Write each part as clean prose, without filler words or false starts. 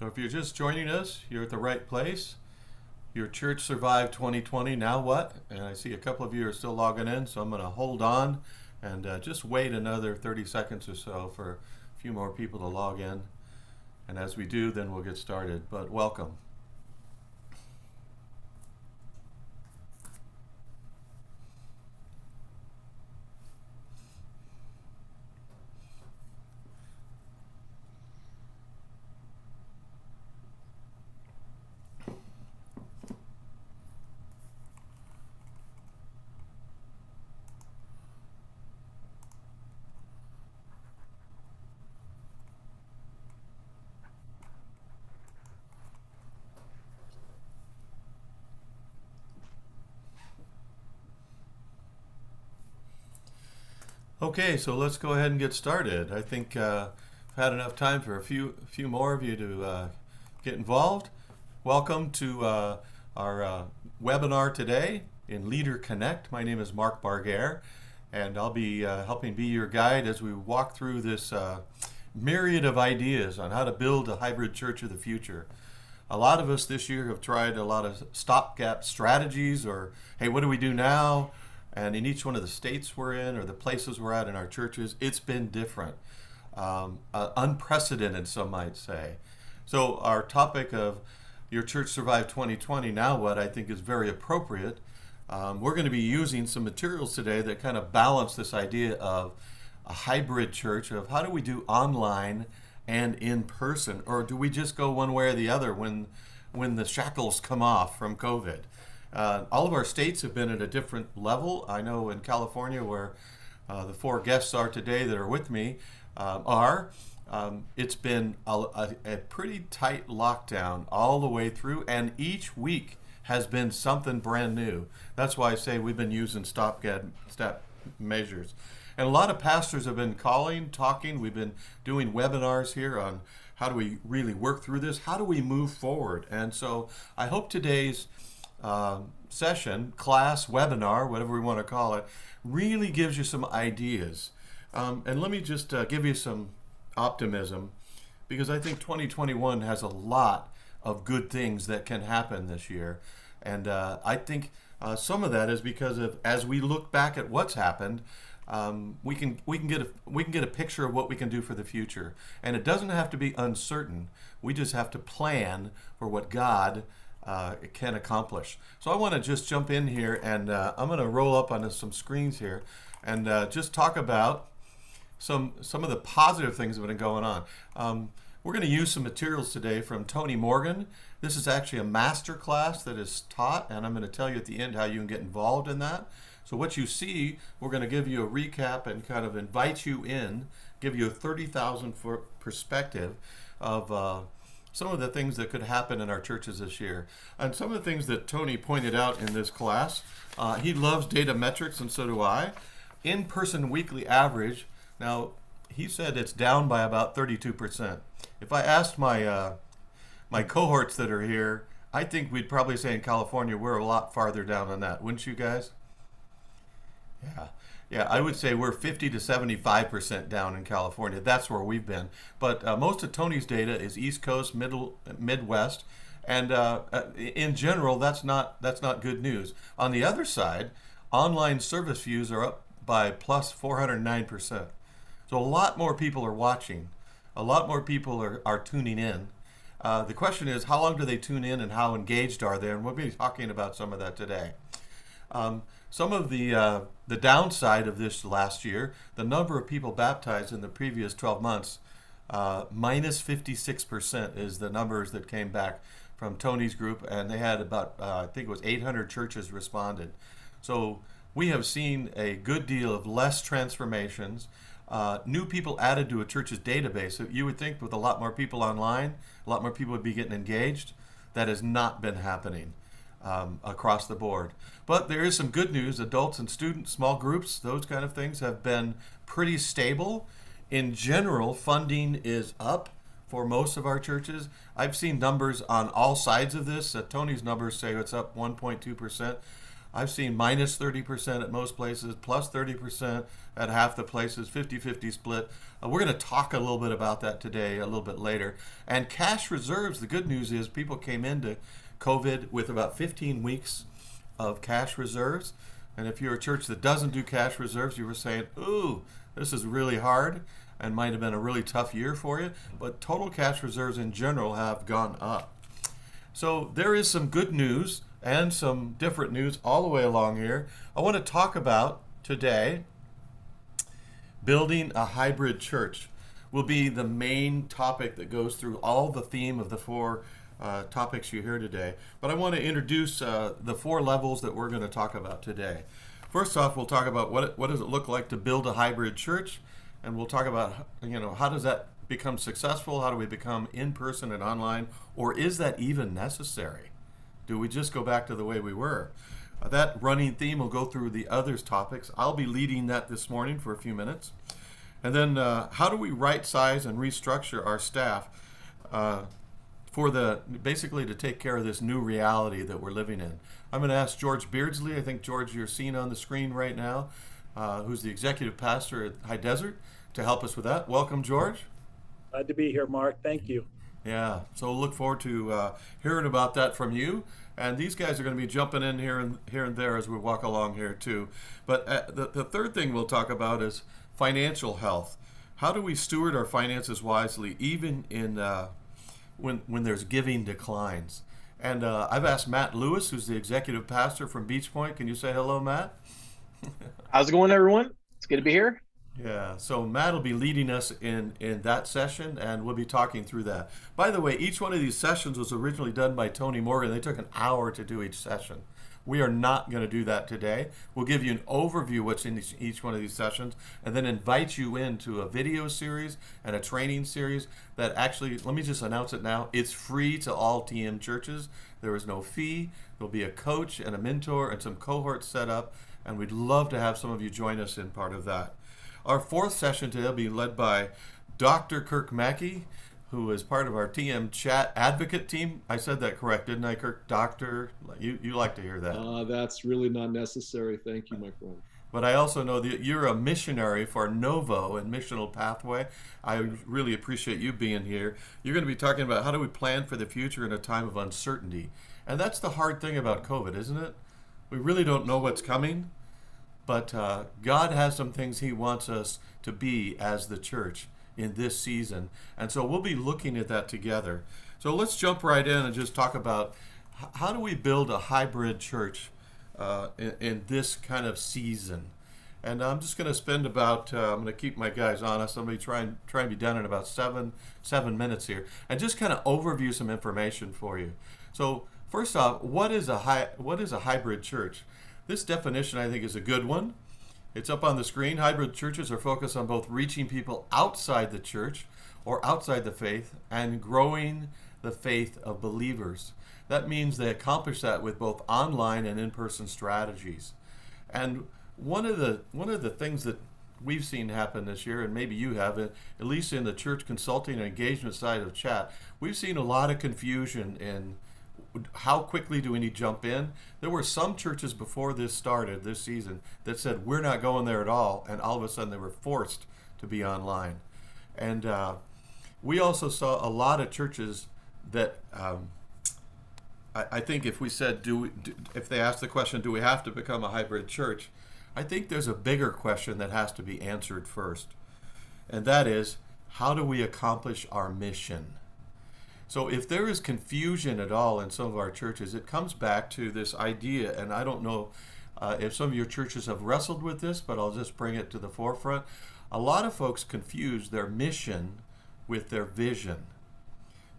So if you're just joining us, you're at the right place. Your church survived 2020, now what? And I see a couple of you are still logging in, so I'm going to hold on and just wait another 30 seconds or so for a few more people to log in. And as we do, then we'll get started. But welcome. Okay, so let's go ahead and get started. I think I've had enough time for a few more of you to get involved. Welcome to our webinar today in LeaderConnect. My name is Mark Bargaehr, and I'll be helping be your guide as we walk through this myriad of ideas on how to build a hybrid church of the future. A lot of us this year have tried a lot of stopgap strategies, or hey, what do we do now? And in each one of the states we're in or the places we're at in our churches, it's been different, unprecedented, some might say. So our topic of Your Church Survived 2020, Now What, I think is very appropriate. We're going to be using some materials today that kind of balance this idea of a hybrid church, of how do we do online and in person, or do we just go one way or the other when the shackles come off from COVID? All of our states have been at a different level. I know in California, where the four guests are today that are with me, it's been a pretty tight lockdown all the way through, and each week has been something brand new. That's why I say we've been using stopgap measures. And a lot of pastors have been talking. We've been doing webinars here on how do we really work through this? How do we move forward? And so I hope today's session, class, webinar, whatever we want to call it, really gives you some ideas. And let me just give you some optimism, because I think 2021 has a lot of good things that can happen this year. And I think some of that is because of, as we look back at what's happened, we can get a picture of what we can do for the future. And it doesn't have to be uncertain. We just have to plan for what God it can accomplish. So I want to just jump in here, and I'm going to roll up onto some screens here and just talk about some of the positive things that have been going on. We're going to use some materials today from Tony Morgan. This is actually a master class that is taught, and I'm going to tell you at the end how you can get involved in that. So what you see, we're going to give you a recap and kind of invite you in, give you a 30,000 foot perspective of some of the things that could happen in our churches this year. And some of the things that Tony pointed out in this class, he loves data metrics, and so do I. In-person weekly average, now he said it's down by about 32%. If I asked my cohorts that are here, I think we'd probably say in California we're a lot farther down than that, wouldn't you guys? Yeah, I would say we're 50 to 75% down in California. That's where we've been. But most of Tony's data is East Coast, Midwest, and in general, that's not good news. On the other side, online service views are up by plus 409%. So a lot more people are watching. A lot more people are tuning in. The question is, how long do they tune in, and how engaged are they? And we'll be talking about some of that today. Some of the downside of this last year, the number of people baptized in the previous 12 months, minus 56% is the numbers that came back from Tony's group, and they had about, I think it was 800 churches responded. So we have seen a good deal of less transformations, new people added to a church's database. So you would think with a lot more people online, a lot more people would be getting engaged. That has not been happening across the board. But there is some good news. Adults and students, small groups, those kind of things have been pretty stable. In general, funding is up for most of our churches. I've seen numbers on all sides of this. Tony's numbers say it's up 1.2%. I've seen minus 30% at most places, plus 30% at half the places, 50-50 split. We're going to talk a little bit about that today, a little bit later. And cash reserves, the good news is people came into COVID with about 15 weeks of cash reserves. And if you're a church that doesn't do cash reserves, you were saying, ooh, this is really hard and might have been a really tough year for you. But total cash reserves in general have gone up. So there is some good news and some different news all the way along here. I want to talk about today building a hybrid church will be the main topic that goes through all the theme of the four topics you hear today. But I want to introduce the four levels that we're going to talk about today. First off, we'll talk about what does it look like to build a hybrid church, and we'll talk about how does that become successful? How do we become in person and online, or is that even necessary? Do we just go back to the way we were? That running theme will go through the others topics. I'll be leading that this morning for a few minutes. And then how do we right size and restructure our staff basically to take care of this new reality that we're living in? I'm going to ask George Beardsley. I think, George, you're seen on the screen right now, who's the executive pastor at High Desert, to help us with that. Welcome, George. Glad to be here, Mark. Thank you. Yeah, so look forward to hearing about that from you. And these guys are going to be jumping in here and there as we walk along here too. But the third thing we'll talk about is financial health. How do we steward our finances wisely, even in when there's giving declines? And I've asked Matt Lewis, who's the executive pastor from Beachpoint. Can you say hello, Matt? How's it going, everyone? It's good to be here. Yeah, so Matt will be leading us in that session, and we'll be talking through that. By the way, each one of these sessions was originally done by Tony Morgan. They took an hour to do each session. We are not going to do that today. We'll give you an overview of what's in each one of these sessions, and then invite you into a video series and a training series that actually, let me just announce it now, it's free to all TM churches. There is no fee. There'll be a coach and a mentor and some cohorts set up, and we'd love to have some of you join us in part of that. Our fourth session today will be led by Dr. Kirk Mackie, who is part of our TM Chat advocate team. I said that correct, didn't I, Kirk? Doctor, you like to hear that. That's really not necessary. Thank you, my friend. But I also know that you're a missionary for NOVO and Missional Pathway. I really appreciate you being here. You're going to be talking about how do we plan for the future in a time of uncertainty. And that's the hard thing about COVID, isn't it? We really don't know what's coming. But God has some things he wants us to be as the church in this season. And so we'll be looking at that together. So let's jump right in and just talk about how do we build a hybrid church in this kind of season. And I'm just going to spend about, I'm going to keep my guys honest. I'm going to try and be done in about seven minutes here. And just kind of overview some information for you. So first off, what is a hybrid church? This definition, I think, is a good one. It's up on the screen. Hybrid churches are focused on both reaching people outside the church or outside the faith and growing the faith of believers. That means they accomplish that with both online and in-person strategies. And one of the things that we've seen happen this year, and maybe you have, at least in the church consulting and engagement side of chat, we've seen a lot of confusion in how quickly do we need to jump in? There were some churches before this started, this season, that said, we're not going there at all. And all of a sudden they were forced to be online. And we also saw a lot of churches that I think if we said, if they asked the question, do we have to become a hybrid church? I think there's a bigger question that has to be answered first. And that is, how do we accomplish our mission? So if there is confusion at all in some of our churches, it comes back to this idea, and I don't know if some of your churches have wrestled with this, but I'll just bring it to the forefront. A lot of folks confuse their mission with their vision.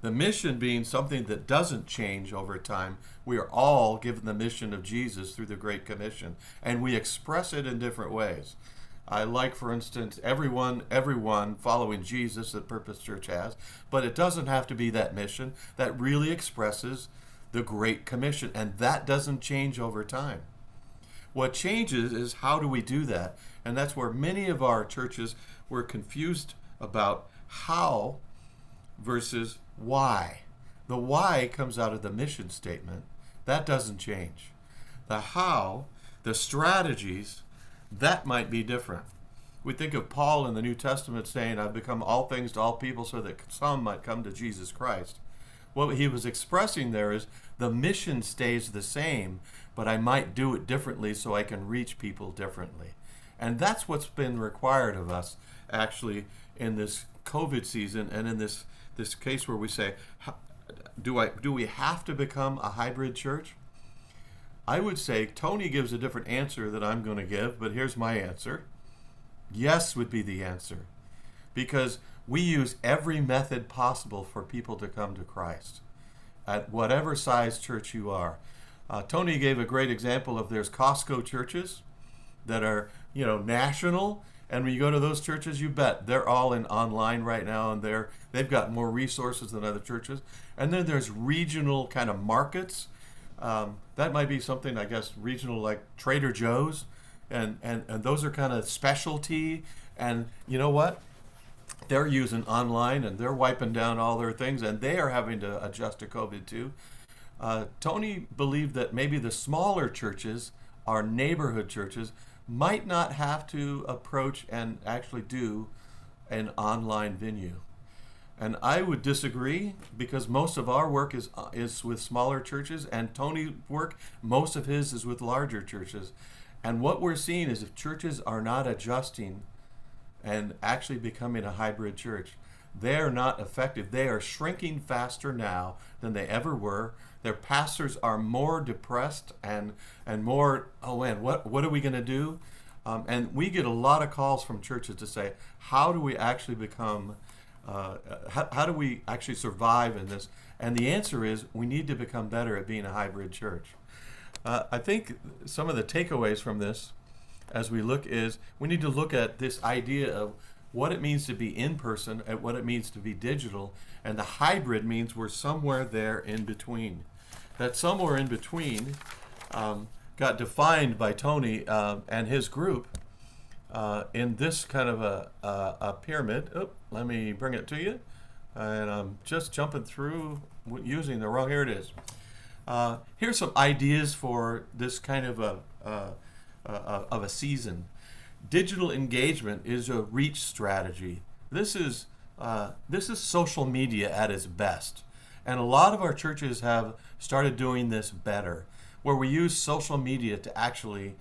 The mission being something that doesn't change over time. We are all given the mission of Jesus through the Great Commission, and we express it in different ways. I like, for instance, everyone following Jesus that Purpose Church has, but it doesn't have to be that mission that really expresses the Great Commission, and that doesn't change over time. What changes is how do we do that, and that's where many of our churches were confused about how versus why. The why comes out of the mission statement. That doesn't change. The how, the strategies, that might be different. We think of Paul in the New Testament saying, I've become all things to all people so that some might come to Jesus Christ. What he was expressing there is the mission stays the same, but I might do it differently so I can reach people differently. And that's what's been required of us actually in this COVID season and in this case where we say, do we have to become a hybrid church? I would say Tony gives a different answer that I'm going to give, but here's my answer. Yes would be the answer, because we use every method possible for people to come to Christ at whatever size church you are. Tony gave a great example of there's Costco churches that are, national, and when you go to those churches, you bet they're all in online right now, and they've got more resources than other churches. And then there's regional kind of markets. That might be something, I guess, regional like Trader Joe's, and those are kind of specialty. And you know what? They're using online, and they're wiping down all their things, and they are having to adjust to COVID too. Tony believed that maybe the smaller churches, our neighborhood churches, might not have to approach and actually do an online venue. And I would disagree, because most of our work is with smaller churches, and Tony's work, most of his is with larger churches. And what we're seeing is if churches are not adjusting and actually becoming a hybrid church, they're not effective. They are shrinking faster now than they ever were. Their pastors are more depressed and more, oh man, what are we going to do? And we get a lot of calls from churches to say, how do we actually become, how do we actually survive in this? And the answer is we need to become better at being a hybrid church. I think some of the takeaways from this as we look is we need to look at this idea of what it means to be in person and what it means to be digital. And the hybrid means we're somewhere there in between. That somewhere in between got defined by Tony and his group in this kind of a pyramid. Oh, let me bring it to you. And I'm just jumping through using the wrong, here it is. Here's some ideas for this kind of a season. Digital engagement is a reach strategy. This is social media at its best. And a lot of our churches have started doing this better, where we use social media to actually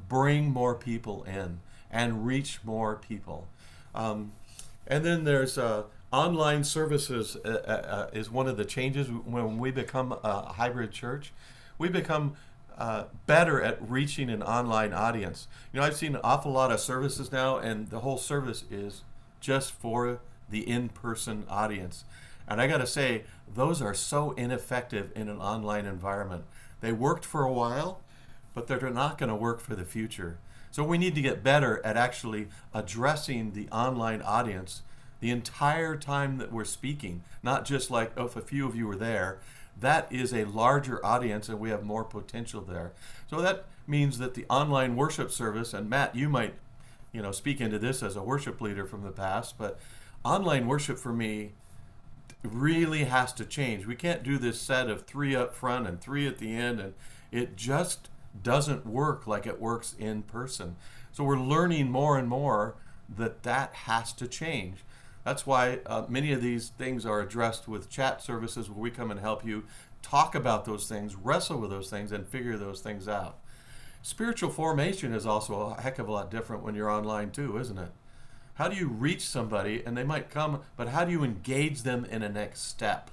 bring more people in and reach more people. And then there's online services is one of the changes when we become a hybrid church. We become better at reaching an online audience. I've seen an awful lot of services now, and the whole service is just for the in-person audience. And I got to say, those are so ineffective in an online environment. They worked for a while, but they're not going to work for the future. So we need to get better at actually addressing the online audience the entire time that we're speaking, not just like, oh, if a few of you were there. That is a larger audience, and we have more potential there. So that means that the online worship service, and Matt, you might, speak into this as a worship leader from the past, but online worship for me really has to change. We can't do this set of 3 up front and 3 at the end, and it just doesn't work like it works in person. So we're learning more and more that has to change. That's why many of these things are addressed with chat services where we come and help you talk about those things, wrestle with those things, and figure those things out. Spiritual formation is also a heck of a lot different when you're online too, isn't it? How do you reach somebody, and they might come, but how do you engage them in a next step?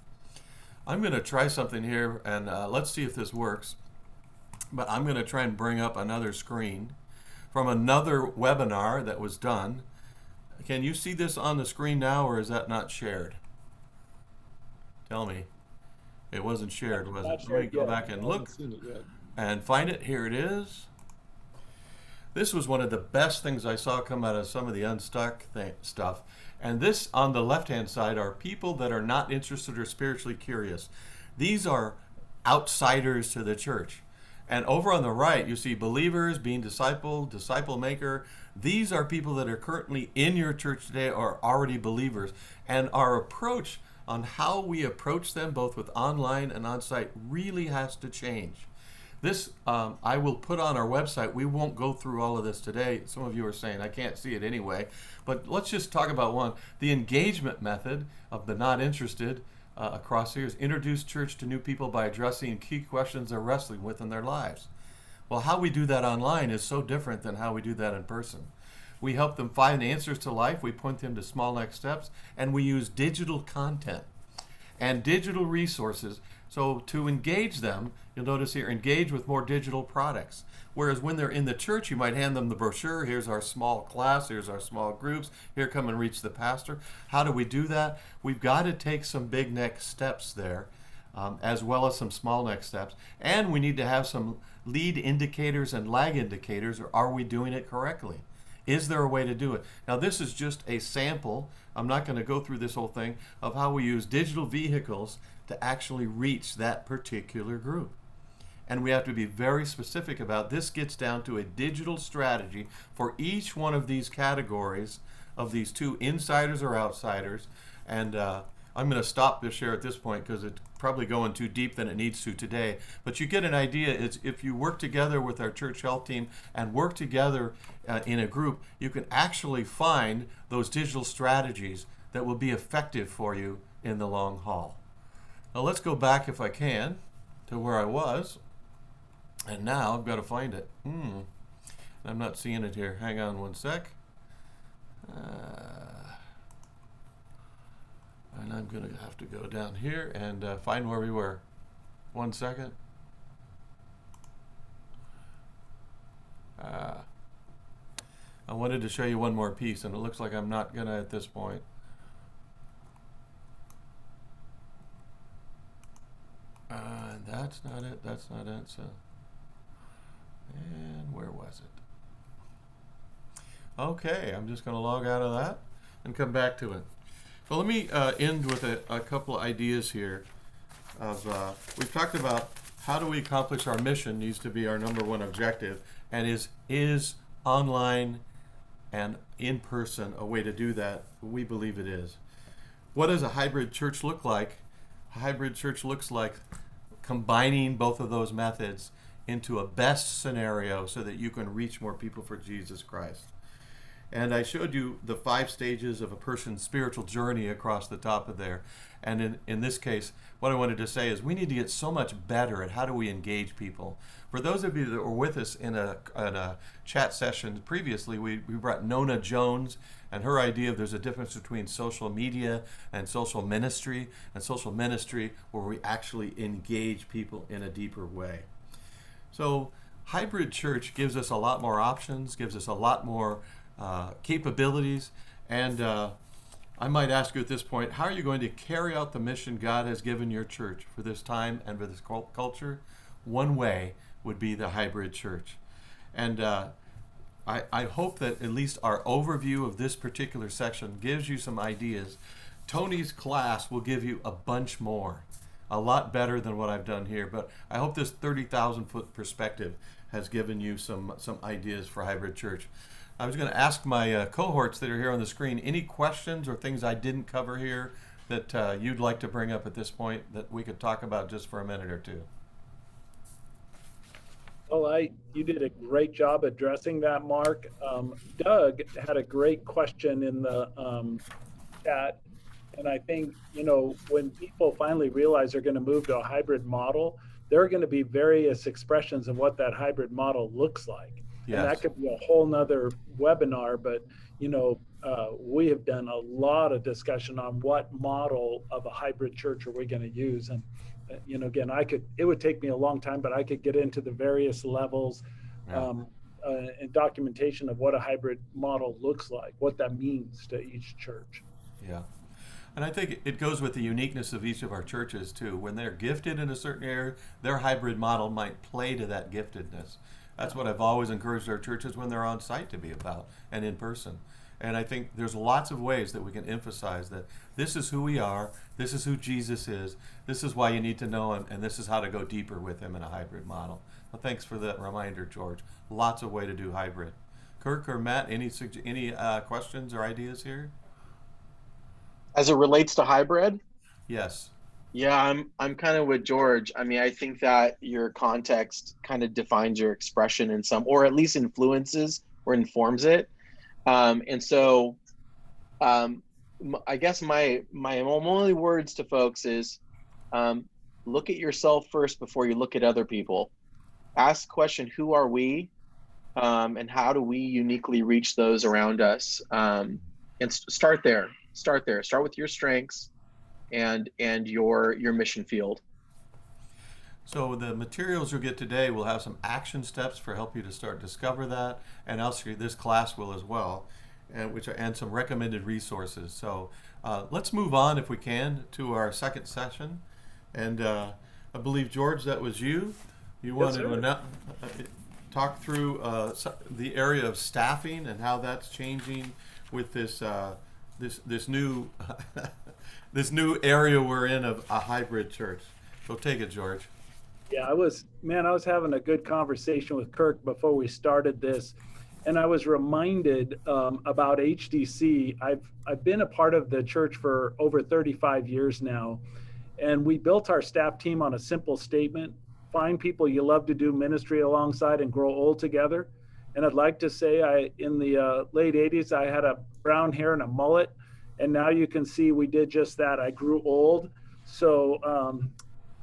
I'm going to try something here, and let's see if this works. But I'm going to try and bring up another screen from another webinar that was done. Can you see this on the screen now, or is that not shared? Tell me. It wasn't shared, was it? Let me go back and look and find it. Here it is. This was one of the best things I saw come out of some of the Unstuck stuff. And this, on the left-hand side, are people that are not interested or spiritually curious. These are outsiders to the church. And over on the right, you see believers, being discipled, disciple maker. These are people that are currently in your church today or already believers. And our approach on how we approach them, both with online and on-site, really has to change. This I will put on our website. We won't go through all of this today. Some of you are saying I can't see it anyway, but let's just talk about one. The engagement method of the not interested across here is introduce church to new people by addressing key questions they're wrestling with in their lives. Well, how we do that online is so different than how we do that in person. We help them find answers to life. We point them to small next steps, and we use digital content and digital resources. So to engage them, you'll notice here, engage with more digital products. Whereas when they're in the church, you might hand them the brochure. Here's our small class. Here's our small groups. Here, come and reach the pastor. How do we do that? We've got to take some big next steps there, as well as some small next steps. And we need to have some lead indicators and lag indicators. Or are we doing it correctly? Is there a way to do it? Now, this is just a sample. I'm not going to go through this whole thing of how we use digital vehicles to actually reach that particular group. And we have to be very specific about this. Gets down to a digital strategy for each one of these categories of these two, insiders or outsiders. And I'm going to stop the share at this point because it's probably going too deep than it needs to today. But you get an idea. It's if you work together with our church health team and work together in a group, you can actually find those digital strategies that will be effective for you in the long haul. Now let's go back, if I can, to where I was. And now I've got to find it. I'm not seeing it here. Hang on one sec. And I'm going to have to go down here and find where we were. 1 second. I wanted to show you one more piece, and it looks like I'm not going to at this point. That's not it. That's not it. So, and where was it? Okay, I'm just going to log out of that and come back to it. Well, let me end with a couple of ideas here. We've talked about how do we accomplish our mission needs to be our number one objective, and is online and in person a way to do that? We believe it is. What does a hybrid church look like? A hybrid church looks like combining both of those methods into a best scenario so that you can reach more people for Jesus Christ. And I showed you the 5 stages of a person's spiritual journey across the top of there. And in this case, what I wanted to say is we need to get so much better at how do we engage people. For those of you that were with us in a chat session previously, we brought Nona Jones and her idea of there's a difference between social media and social ministry where we actually engage people in a deeper way. So hybrid church gives us a lot more options, gives us a lot more capabilities, and I might ask you at this point, how are you going to carry out the mission God has given your church for this time and for this culture? One way would be the hybrid church. And I hope that at least our overview of this particular section gives you some ideas. Tony's class will give you a bunch more, a lot better than what I've done here, but I hope this 30,000-foot perspective has given you some ideas for hybrid church. I was going to ask my cohorts that are here on the screen, any questions or things I didn't cover here that you'd like to bring up at this point that we could talk about just for a minute or two? Well, you did a great job addressing that, Mark. Doug had a great question in the chat. And I think, when people finally realize they're going to move to a hybrid model, there are going to be various expressions of what that hybrid model looks like. Yes. And that could be a whole nother webinar, but, we have done a lot of discussion on what model of a hybrid church are we going to use. And, again, it would take me a long time, but I could get into the various levels and documentation of what a hybrid model looks like, what that means to each church. Yeah. And I think it goes with the uniqueness of each of our churches, too. When they're gifted in a certain area, their hybrid model might play to that giftedness. That's what I've always encouraged our churches when they're on site to be about and in person. And I think there's lots of ways that we can emphasize that this is who we are, this is who Jesus is, this is why you need to know him, and this is how to go deeper with him in a hybrid model. Well, thanks for that reminder, George. Lots of way to do hybrid. Kirk or Matt, any questions or ideas here? As it relates to hybrid? Yes. Yeah, I'm kind of with George. I mean, I think that your context kind of defines your expression in some, or at least influences or informs it. And so um, I guess my only words to folks is um, look at yourself first before you look at other people. Ask the question, who are we? And how do we uniquely reach those around us? And start there. Start there. Start with your strengths and your mission field. So the materials you'll get today will have some action steps for help you to start discover that, and also this class will as well, and some recommended resources. So let's move on if we can to our second session, and I believe George, that was you. You Yes, wanted to talk through the area of staffing and how that's changing with this this new this new area we're in of a hybrid church. So take it, George. Yeah, I was having a good conversation with Kirk before we started this, and I was reminded about HDC. I've been a part of the church for over 35 years now, and we built our staff team on a simple statement: find people you love to do ministry alongside and grow old together. And I'd like to say, in the late 80s, I had a brown hair and a mullet, and now you can see we did just that. I grew old, so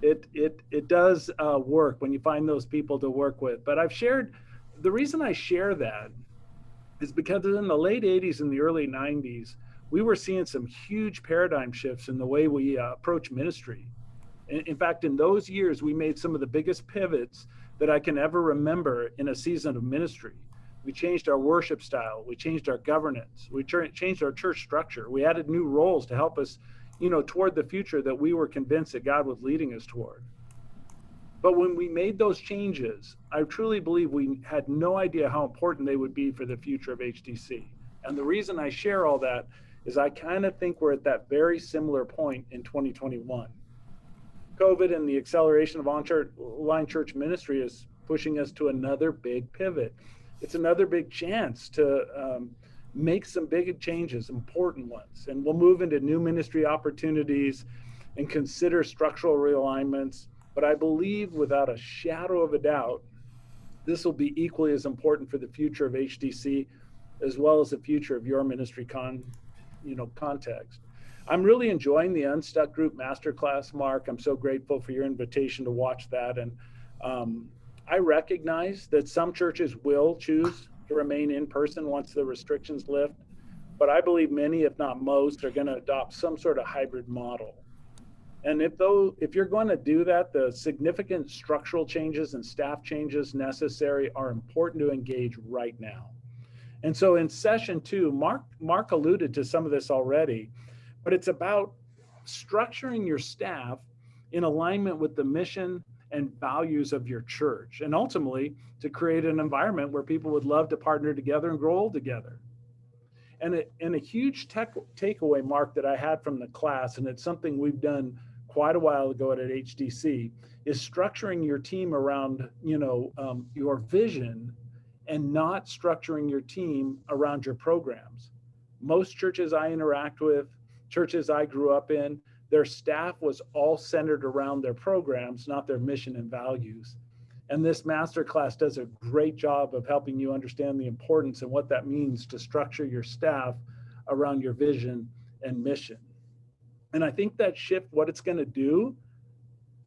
it does work when you find those people to work with. But the reason I share that is because in the late 80s and the early 90s, we were seeing some huge paradigm shifts in the way we approach ministry. In fact, in those years, we made some of the biggest pivots that I can ever remember in a season of ministry. We changed our worship style. We changed our governance. We changed our church structure. We added new roles to help us, toward the future that we were convinced that God was leading us toward. But when we made those changes, I truly believe we had no idea how important they would be for the future of HTC. And the reason I share all that is I kind of think we're at that very similar point in 2021. COVID and the acceleration of online church ministry is pushing us to another big pivot. It's another big chance to make some big changes, important ones. And we'll move into new ministry opportunities and consider structural realignments. But I believe without a shadow of a doubt, this will be equally as important for the future of HDC as well as the future of your ministry context. I'm really enjoying the Unstuck Group Masterclass, Mark. I'm so grateful for your invitation to watch that. And I recognize that some churches will choose to remain in person once the restrictions lift, but I believe many, if not most, are going to adopt some sort of hybrid model. And if you're going to do that, the significant structural changes and staff changes necessary are important to engage right now. And so in session 2, Mark alluded to some of this already, but it's about structuring your staff in alignment with the mission and values of your church, and ultimately to create an environment where people would love to partner together and grow old together. And a huge takeaway, Mark, that I had from the class, and it's something we've done quite a while ago at HDC, is structuring your team around your vision and not structuring your team around your programs. Most churches I interact with, churches I grew up in, their staff was all centered around their programs, not their mission and values. And this masterclass does a great job of helping you understand the importance and what that means to structure your staff around your vision and mission. And I think that shift, what it's going to do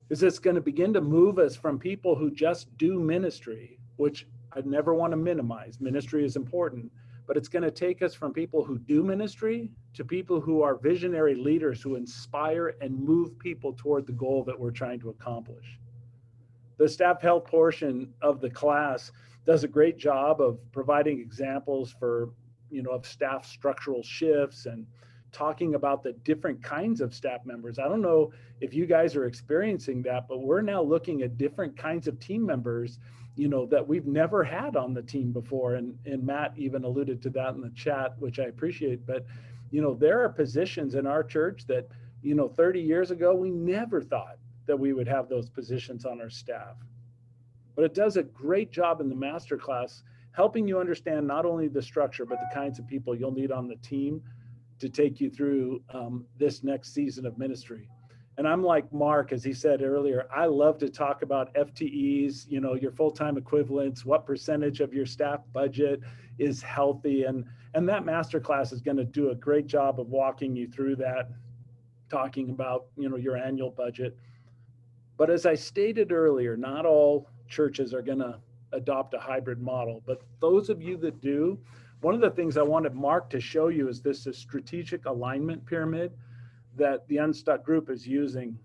is it's going to begin to move us from people who just do ministry, which I'd never want to minimize. Ministry is important, but it's going to take us from people who do ministry to people who are visionary leaders who inspire and move people toward the goal that we're trying to accomplish. The staff health portion of the class does a great job of providing examples of staff structural shifts and talking about the different kinds of staff members. I don't know if you guys are experiencing that, but we're now looking at different kinds of team members that we've never had on the team before. And Matt even alluded to that in the chat, which I appreciate. But, there are positions in our church that, 30 years ago, we never thought that we would have those positions on our staff. But it does a great job in the masterclass, helping you understand not only the structure, but the kinds of people you'll need on the team to take you through this next season of ministry. And I'm like Mark, as he said earlier, I love to talk about FTEs, your full-time equivalents, what percentage of your staff budget is healthy. And that masterclass is going to do a great job of walking you through that, talking about, your annual budget. But as I stated earlier, not all churches are going to adopt a hybrid model. But those of you that do, one of the things I wanted Mark to show you is this strategic alignment pyramid that the Unstuck group is using.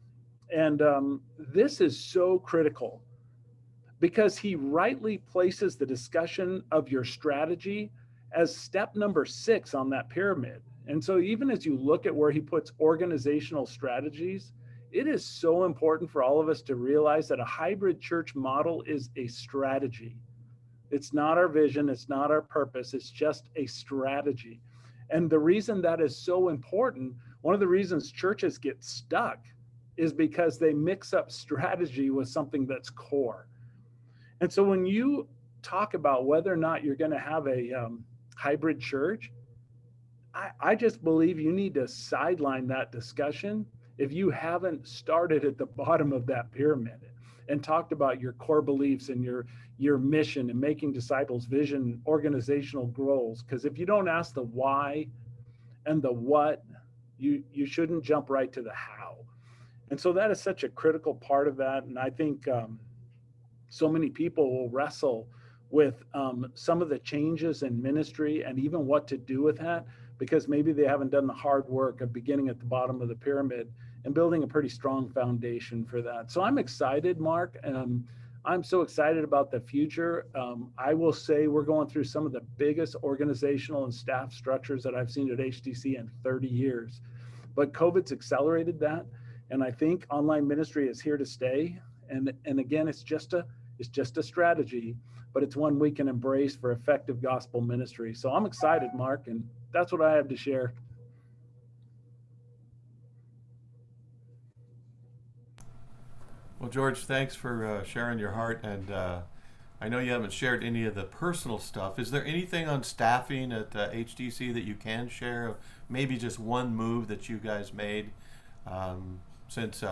And this is so critical because he rightly places the discussion of your strategy as step number 6 on that pyramid. And so even as you look at where he puts organizational strategies, it is so important for all of us to realize that a hybrid church model is a strategy. It's not our vision, it's not our purpose, it's just a strategy. And the reason that is so important, one of the reasons churches get stuck is because they mix up strategy with something that's core. And so when you talk about whether or not you're going to have a hybrid church, I just believe you need to sideline that discussion if you haven't started at the bottom of that pyramid and talked about your core beliefs and your mission and making disciples, vision, organizational goals. Because if you don't ask the why and the what, you shouldn't jump right to the how. And so that is such a critical part of that. And I think so many people will wrestle with some of the changes in ministry and even what to do with that, because maybe they haven't done the hard work of beginning at the bottom of the pyramid and building a pretty strong foundation for that. So I'm excited, Mark. I'm so excited about the future. I will say we're going through some of the biggest organizational and staff structures that I've seen at HTC in 30 years. But COVID's accelerated that. And I think online ministry is here to stay. And again, it's just a strategy, but it's one we can embrace for effective gospel ministry. So I'm excited, Mark, and that's what I have to share. Well, George, thanks for sharing your heart. And I know you haven't shared any of the personal stuff. Is there anything on staffing at HTC that you can share? Maybe just one move that you guys made since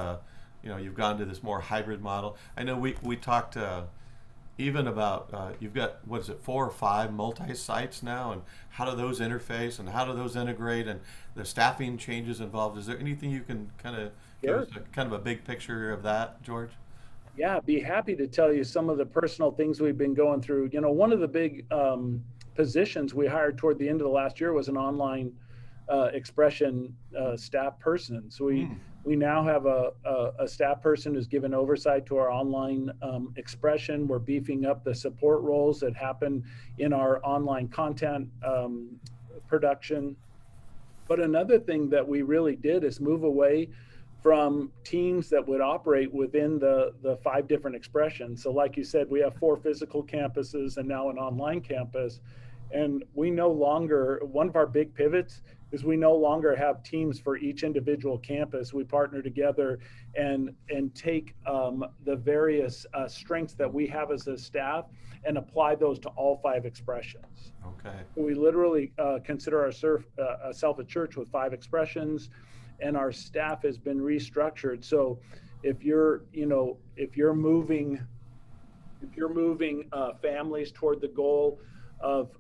you've gone to this more hybrid model. I know we talked even about you've got 4 or 5 multi-sites now, and how do those interface and how do those integrate and the staffing changes involved. Is there anything you can kind of give us kind of a big picture of that, George? Yeah, be happy to tell you some of the personal things we've been going through. One of the big positions we hired toward the end of the last year was an online expression staff person. So we now have a staff person who's given oversight to our online expression. We're beefing up the support roles that happen in our online content production. But another thing that we really did is move away from teams that would operate within the 5 different expressions. So like you said, we have 4 physical campuses and now an online campus. And we no longer, one of our big pivots is we no longer have teams for each individual campus. We partner together and take the various strengths that we have as a staff and apply those to all 5 expressions. Okay. We literally consider ourselves a church with 5 expressions, and our staff has been restructured. So if you're moving families toward the goal of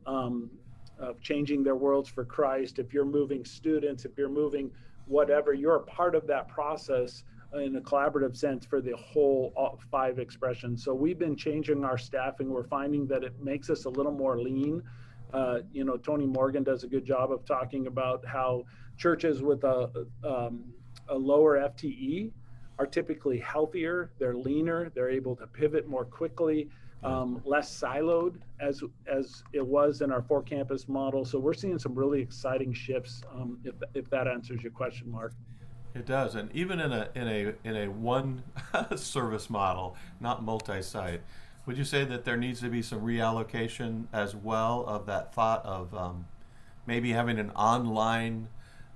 changing their worlds for Christ, if you're moving students, if you're moving whatever, you're a part of that process in a collaborative sense for the whole 5 expressions. So we've been changing our staffing. We're finding that it makes us a little more lean. Tony Morgan does a good job of talking about how churches with a lower FTE are typically healthier, they're leaner, they're able to pivot more quickly, less siloed as it was in our 4 campus model. So we're seeing some really exciting shifts, if that answers your question, Mark. It does, and even in a one service model, not multi-site, would you say that there needs to be some reallocation as well of that thought of maybe having an online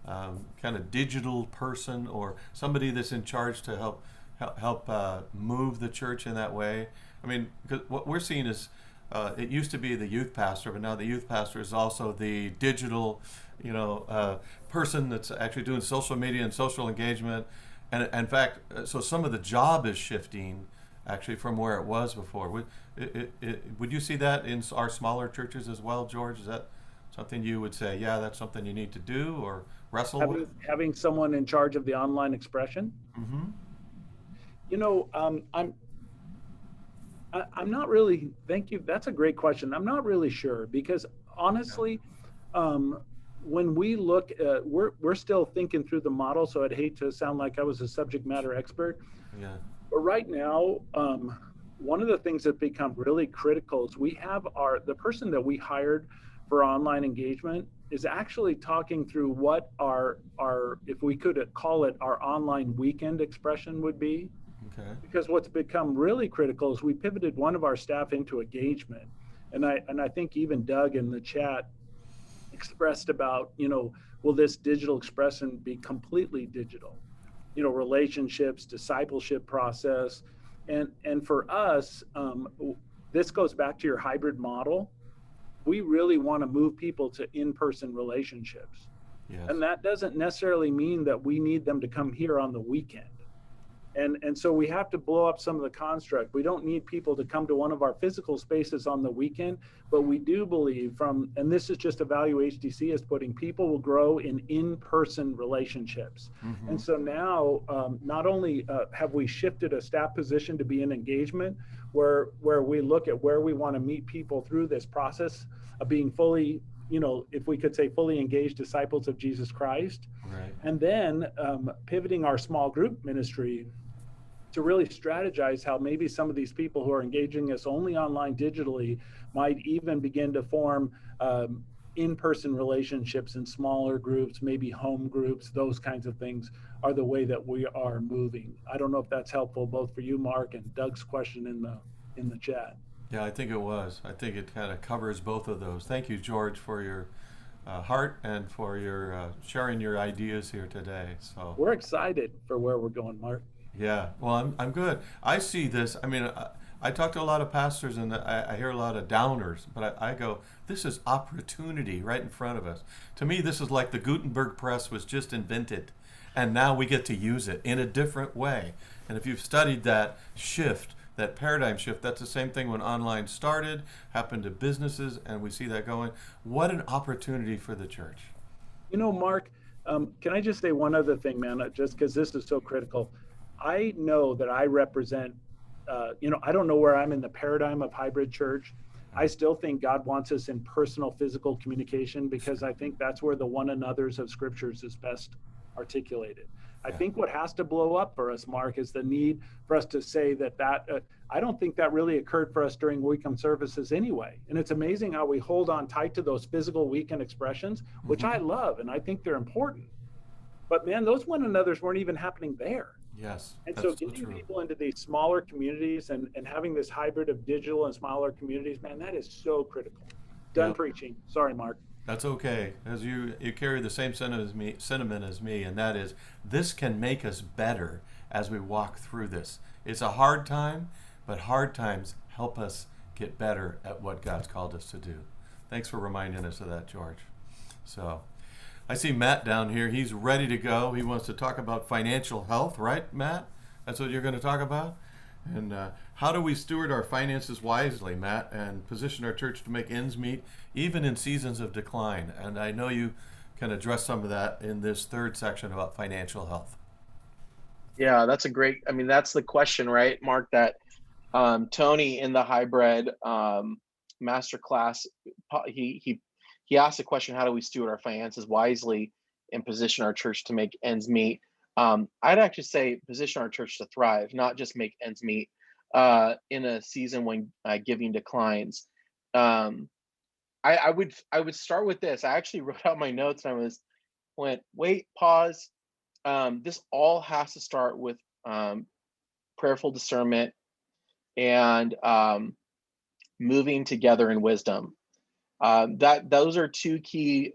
kind of digital person or somebody that's in charge to help move the church in that way? I mean, because what we're seeing is it used to be the youth pastor, but now the youth pastor is also the digital, person that's actually doing social media and social engagement. And in fact, so some of the job is shifting actually from where it was before. Would you see that in our smaller churches as well, George? Is that something you would say, yeah, that's something you need to do or wrestle with? Having someone in charge of the online expression? Mm-hmm. You know, I'm not really, thank you. That's a great question. I'm not really sure because honestly, when we look, we're still thinking through the model. So I'd hate to sound like I was a subject matter expert. Yeah. But right now, one of the things that become really critical is we have the person that we hired for online engagement is actually talking through what our if we could call it our online weekend expression would be. Okay. Because what's become really critical is we pivoted one of our staff into engagement. And I think even Doug in the chat expressed about, will this digital expression be completely digital? Relationships, discipleship process. And for us, this goes back to your hybrid model. We really want to move people to in-person relationships. Yes. And that doesn't necessarily mean that we need them to come here on the weekend. And so we have to blow up some of the construct. We don't need people to come to one of our physical spaces on the weekend, but we do believe and this is just a value HTC is putting, people will grow in in-person relationships. Mm-hmm. And so now, not only have we shifted a staff position to be in engagement, where we look at where we want to meet people through this process of being fully, if we could say fully engaged disciples of Jesus Christ. Right. And then pivoting our small group ministry to really strategize how maybe some of these people who are engaging us only online digitally might even begin to form in-person relationships in smaller groups, maybe home groups. Those kinds of things are the way that we are moving. I don't know if that's helpful both for you, Mark, and Doug's question in the chat. Yeah, I think it was. I think it kind of covers both of those. Thank you, George, for your heart and for your sharing your ideas here today. So we're excited for where we're going, Mark. Yeah, well, I'm good. I see this. I mean, I talk to a lot of pastors and I hear a lot of downers, but I go, this is opportunity right in front of us. To me, this is like the Gutenberg press was just invented, and now we get to use it in a different way. And if you've studied that shift, that paradigm shift, that's the same thing when online started, happened to businesses, and we see that going. What an opportunity for the church. Mark, can I just say one other thing, man, just because this is so critical. I know that I represent, I don't know where I'm in the paradigm of hybrid church. I still think God wants us in personal, physical communication because I think that's where the one another's of scriptures is best articulated. I think what has to blow up for us, Mark, is the need for us to say that I don't think that really occurred for us during weekend services anyway. And it's amazing how we hold on tight to those physical weekend expressions, which I love, and I think they're important. But man, those one another's weren't even happening there. Yes. And so getting people into these smaller communities and having this hybrid of digital and smaller communities, man, that is so critical. Done preaching. Sorry, Mark. That's okay. As you carry the same sentiment as me, and that is, this can make us better as we walk through this. It's a hard time, but hard times help us get better at what God's called us to do. Thanks for reminding us of that, George. So I see Matt down here. He's ready to go. He wants to talk about financial health, right, Matt? That's what you're going to talk about? And how do we steward our finances wisely, Matt, and position our church to make ends meet, even in seasons of decline? And I know you can address some of that in this third section about financial health. Yeah, that's that's the question, right, Mark, that Tony in the hybrid masterclass, he asked the question, how do we steward our finances wisely and position our church to make ends meet? I'd actually say position our church to thrive, not just make ends meet in a season when giving declines. I would start with this. I actually wrote out my notes and I went, wait, pause. This all has to start with prayerful discernment and moving together in wisdom. Those are two key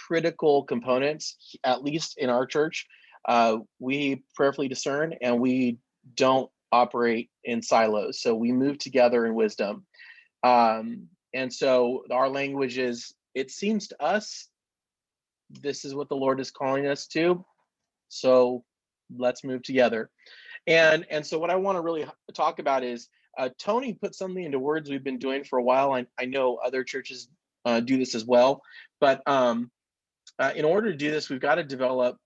critical components, at least in our church. We prayerfully discern and we don't operate in silos. So we move together in wisdom. And so our language is, it seems to us, this is what the Lord is calling us to. So let's move together. And so what I want to really talk about is Tony put something into words we've been doing for a while. I know other churches do this as well, but in order to do this, we've got to develop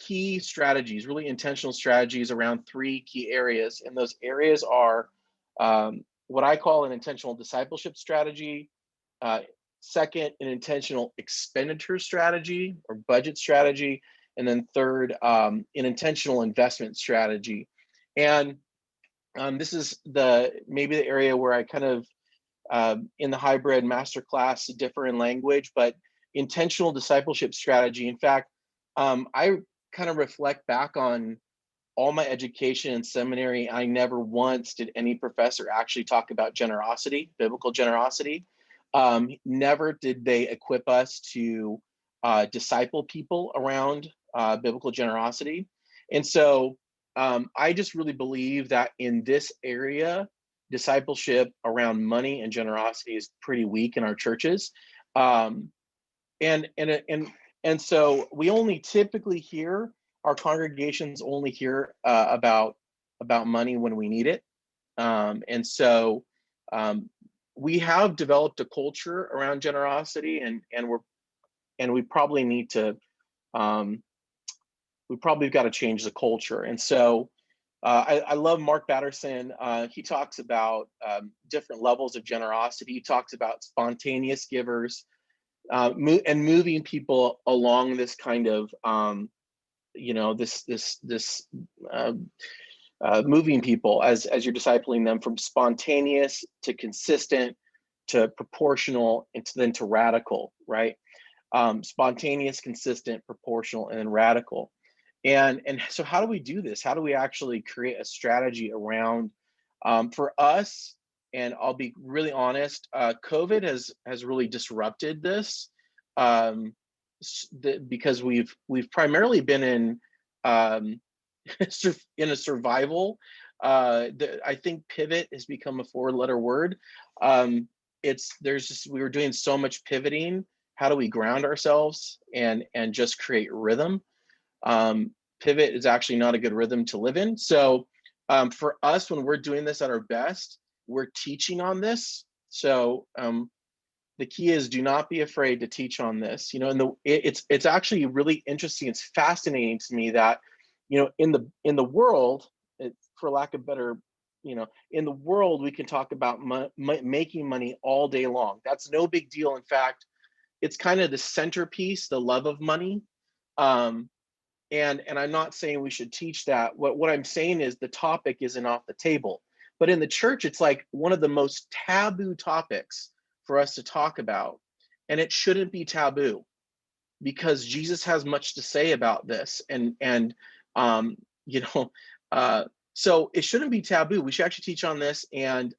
key strategies, really intentional strategies around 3 key areas. And those areas are what I call an intentional discipleship strategy, second, an intentional expenditure strategy or budget strategy, and then third, an intentional investment strategy. And this is maybe the area where I kind of, in the hybrid masterclass, differ in language, but intentional discipleship strategy. In fact, I kind of reflect back on all my education in seminary. I never once did any professor actually talk about generosity, biblical generosity. Never did they equip us to disciple people around biblical generosity. And so I just really believe that in this area, discipleship around money and generosity is pretty weak in our churches. And so we only typically hear, our congregations only hear about money when we need it. And so we have developed a culture around generosity, and we probably need to, we probably got to change the culture. And so I love Mark Bargaehr. He talks about different levels of generosity. He talks about spontaneous givers, and moving people along this kind of, moving people as you're discipling them from spontaneous to consistent to proportional and then to radical, right? Spontaneous, consistent, proportional, and then radical. And so how do we do this? How do we actually create a strategy around, for us, and I'll be really honest, COVID has really disrupted this, because we've primarily been in in a survival. I think pivot has become a 4-letter word. We were doing so much pivoting. How do we ground ourselves and just create rhythm? Pivot is actually not a good rhythm to live in. So for us, when we're doing this at our best, we're teaching on this. So the key is, do not be afraid to teach on this. And it's actually really interesting. It's fascinating to me that, in the world, for lack of better, in the world, we can talk about making money all day long. That's no big deal. In fact, it's kind of the centerpiece, the love of money. And I'm not saying we should teach that. What I'm saying is the topic isn't off the table. But in the church, it's like one of the most taboo topics for us to talk about. And it shouldn't be taboo, because Jesus has much to say about this. So it shouldn't be taboo. We should actually teach on this, and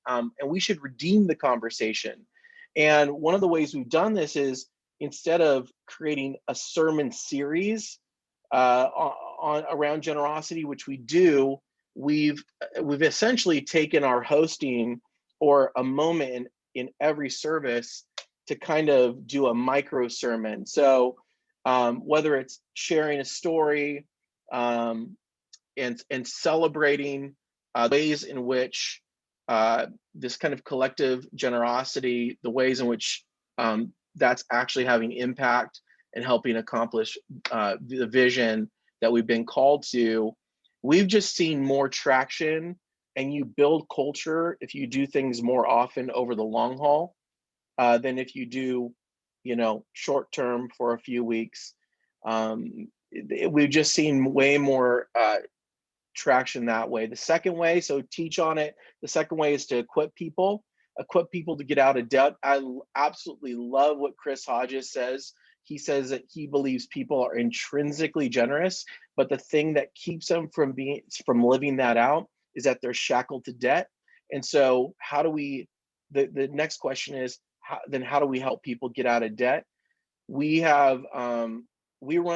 we should redeem the conversation. And one of the ways we've done this is, instead of creating a sermon series around generosity, which we do, we've essentially taken our hosting, or a moment in every service, to kind of do a micro sermon. So whether it's sharing a story, and celebrating ways in which this kind of collective generosity, the ways in which that's actually having impact and helping accomplish the vision that we've been called to. We've just seen more traction, and you build culture if you do things more often over the long haul than if you do, short term for a few weeks. We've just seen way more traction that way. The second way, so teach on it. The second way is to equip people to get out of debt. I absolutely love what Chris Hodges says. He says that he believes people are intrinsically generous, but the thing that keeps them from living that out is that they're shackled to debt. And so the next question is, how do we help people get out of debt? We run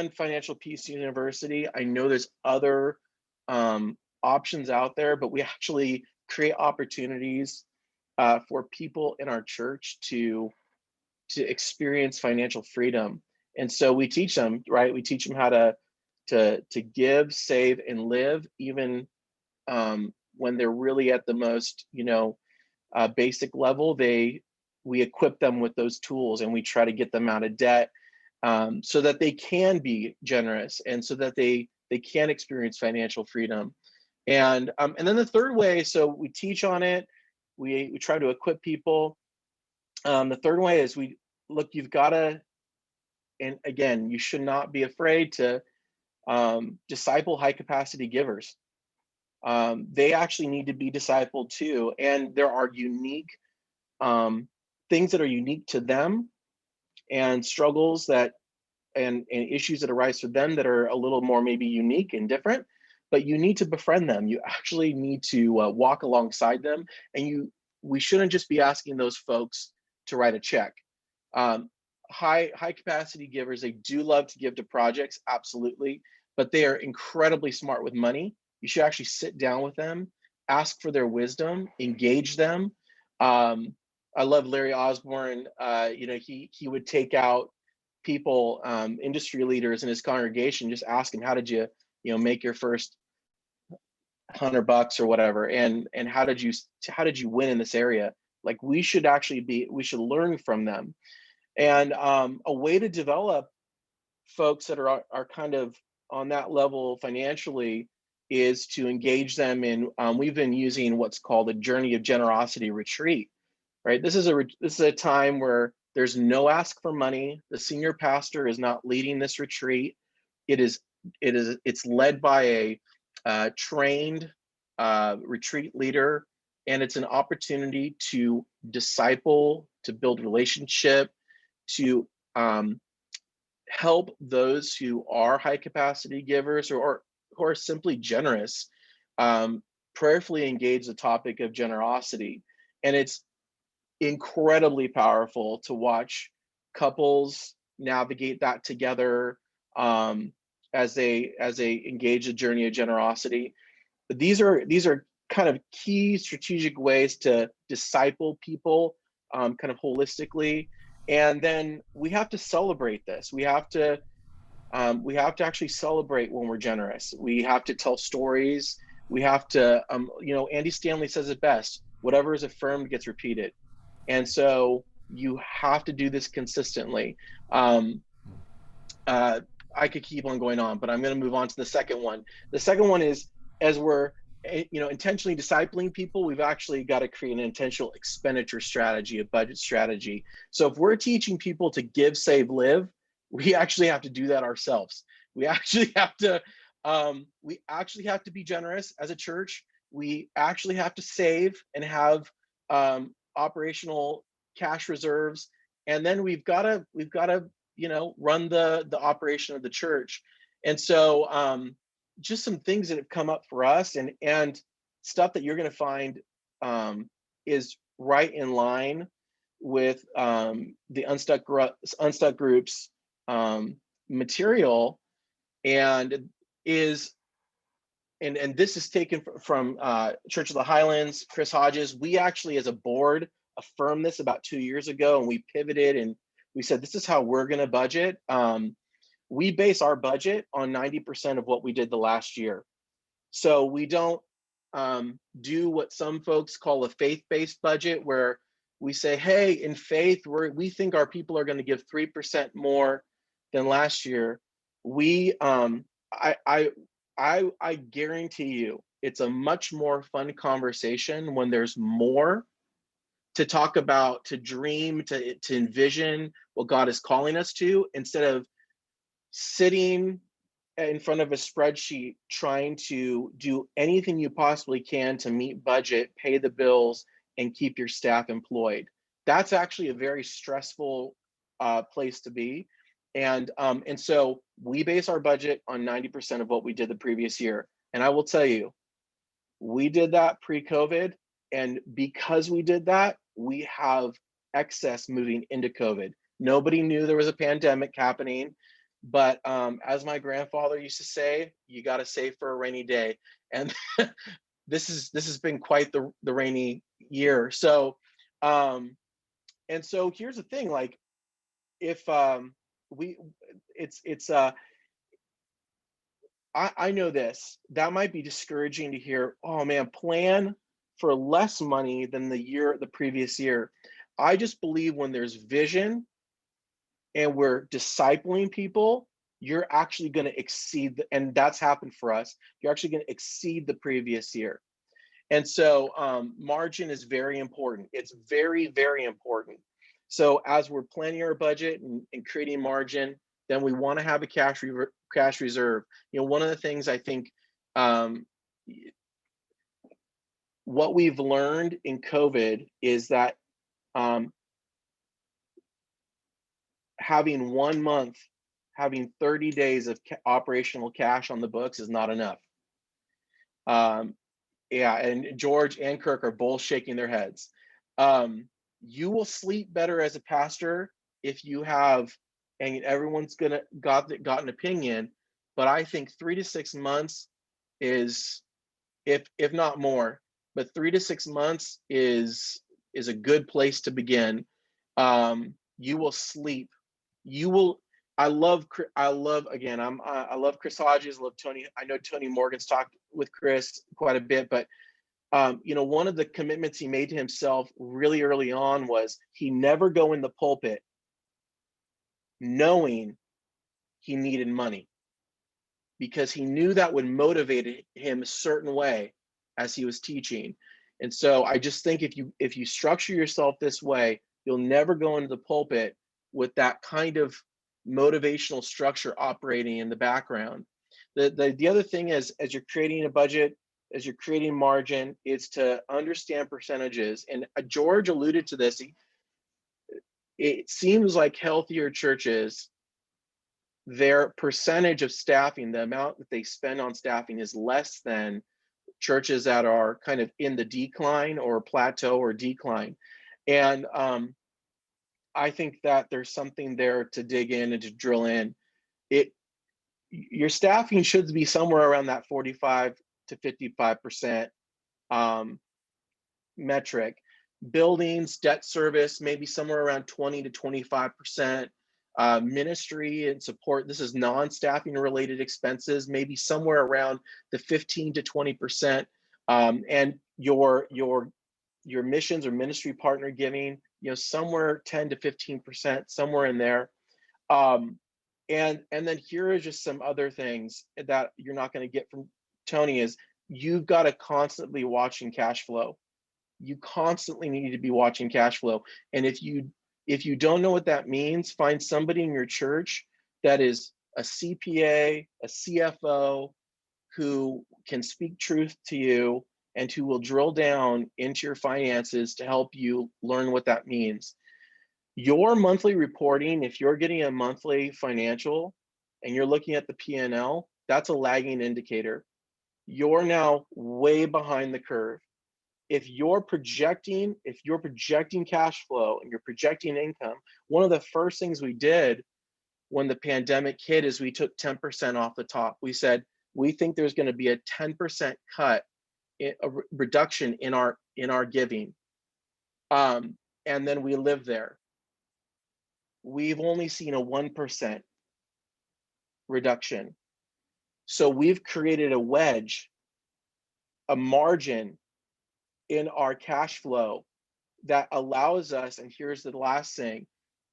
Financial Peace University. I know there's other options out there, but we actually create opportunities for people in our church to experience financial freedom. And so we teach them, right? We teach them how to to give, save, and live, even when they're really at the most, basic level. We equip them with those tools, and we try to get them out of debt, so that they can be generous, and so that they can experience financial freedom. And then the third way, so we teach on it, we try to equip people. The third way is you've got to, and again, you should not be afraid to disciple high capacity givers. They actually need to be discipled too, and there are unique things that are unique to them, and struggles and issues that arise for them that are a little more maybe unique and different. But you need to befriend them. You actually need to walk alongside them, and we shouldn't just be asking those folks to write a check. High capacity givers, they do love to give to projects, absolutely, but they are incredibly smart with money. You should actually sit down with them, ask for their wisdom, engage them. I love Larry Osborne. He would take out people, industry leaders in his congregation, just ask him, how did you make your first $100 or whatever, and how did you win in this area? Like, we should learn from them. And a way to develop folks that are kind of on that level financially is to engage them in, we've been using what's called a Journey of Generosity retreat, right? This is a time where there's no ask for money. The senior pastor is not leading this retreat. It's led by a trained retreat leader, and it's an opportunity to disciple, to build relationship, to help those who are high capacity givers or who are simply generous, prayerfully engage the topic of generosity. And it's incredibly powerful to watch couples navigate that together, as they engage the journey of generosity. These are kind of key strategic ways to disciple people, kind of holistically. And then we have to celebrate this. We have to actually celebrate when we're generous. We have to tell stories. We have to, Andy Stanley says it best: whatever is affirmed gets repeated. And so you have to do this consistently. I could keep on going on, but I'm going to move on to the second one. The second one is, as we're intentionally discipling people, we've actually got to create an intentional expenditure strategy, a budget strategy. So if we're teaching people to give, save, live, we actually have to do that ourselves. We actually have to be generous as a church. We actually have to save and have operational cash reserves, and then we've got to run the operation of the church. And so just some things that have come up for us, and stuff that you're going to find is right in line with the Unstuck Group's material, and this is taken from Church of the Highlands, Chris Hodges. We actually, as a board, affirmed this about 2 years ago, and we pivoted and we said, this is how we're going to budget. We base our budget on 90% of what we did the last year. So we don't do what some folks call a faith-based budget, where we say, hey, in faith, we think our people are going to give 3% more than last year. I guarantee you, it's a much more fun conversation when there's more to talk about, to dream, to envision what God is calling us to, instead of sitting in front of a spreadsheet trying to do anything you possibly can to meet budget, pay the bills, and keep your staff employed. That's actually a very stressful place to be. And so we base our budget on 90% of what we did the previous year. And I will tell you, we did that pre-COVID. And because we did that, we have excess moving into COVID. Nobody knew there was a pandemic happening. But as my grandfather used to say, you got to save for a rainy day. And this has been quite the rainy year. So, and so here's the thing, like, if I know this, that might be discouraging to hear, oh man, plan for less money than the previous year. I just believe when there's vision and we're discipling people, you're actually going to exceed, and that's happened for us. You're actually going to exceed the previous year. And so margin is very important. It's very, very important. So as we're planning our budget and creating margin, then we want to have a cash reserve. You know, one of the things I think what we've learned in COVID is that having 1 month, having 30 days of operational cash on the books is not enough. Yeah, and George and Kirk are both shaking their heads. You will sleep better as a pastor if you have, and everyone's got an opinion, but I think 3 to 6 months is, if not more, but 3 to 6 months is a good place to begin. You will sleep. You will. I love again. I love Chris Hodges. Love Tony. I know Tony Morgan's talked with Chris quite a bit, but you know, one of the commitments he made to himself really early on was he never go in the pulpit knowing he needed money, because he knew that would motivate him a certain way as he was teaching. And so I just think if you structure yourself this way, you'll never go into the pulpit with that kind of motivational structure operating in the background. The other thing is, as you're creating a budget, as you're creating margin, is to understand percentages. And George alluded to this. It seems like healthier churches, their percentage of staffing, the amount that they spend on staffing, is less than churches that are kind of in the decline or plateau or decline. And I think that there's something there to dig in and to drill in. Your staffing should be somewhere around that 45 to 55% metric. Buildings, debt service, maybe somewhere around 20 to 25%. Ministry and support, this is non-staffing related expenses, maybe somewhere around the 15 to 20%. And your missions or ministry partner giving, you know, somewhere 10 to 15%, somewhere in there. And then here are just some other things that you're not going to get from Tony is you've got to constantly watching cash flow. You constantly need to be watching cash flow. And if you don't know what that means, find somebody in your church that is a CPA, a CFO, who can speak truth to you and who will drill down into your finances to help you learn what that means. Your monthly reporting, if you're getting a monthly financial and you're looking at the P&L, that's a lagging indicator. You're now way behind the curve. If you're projecting cash flow and you're projecting income, one of the first things we did when the pandemic hit is we took 10% off the top. We said, we think there's going to be a 10% cut, a reduction in our giving. And then we live there. We've only seen a 1% reduction. So we've created a wedge, a margin in our cash flow that allows us, and here's the last thing,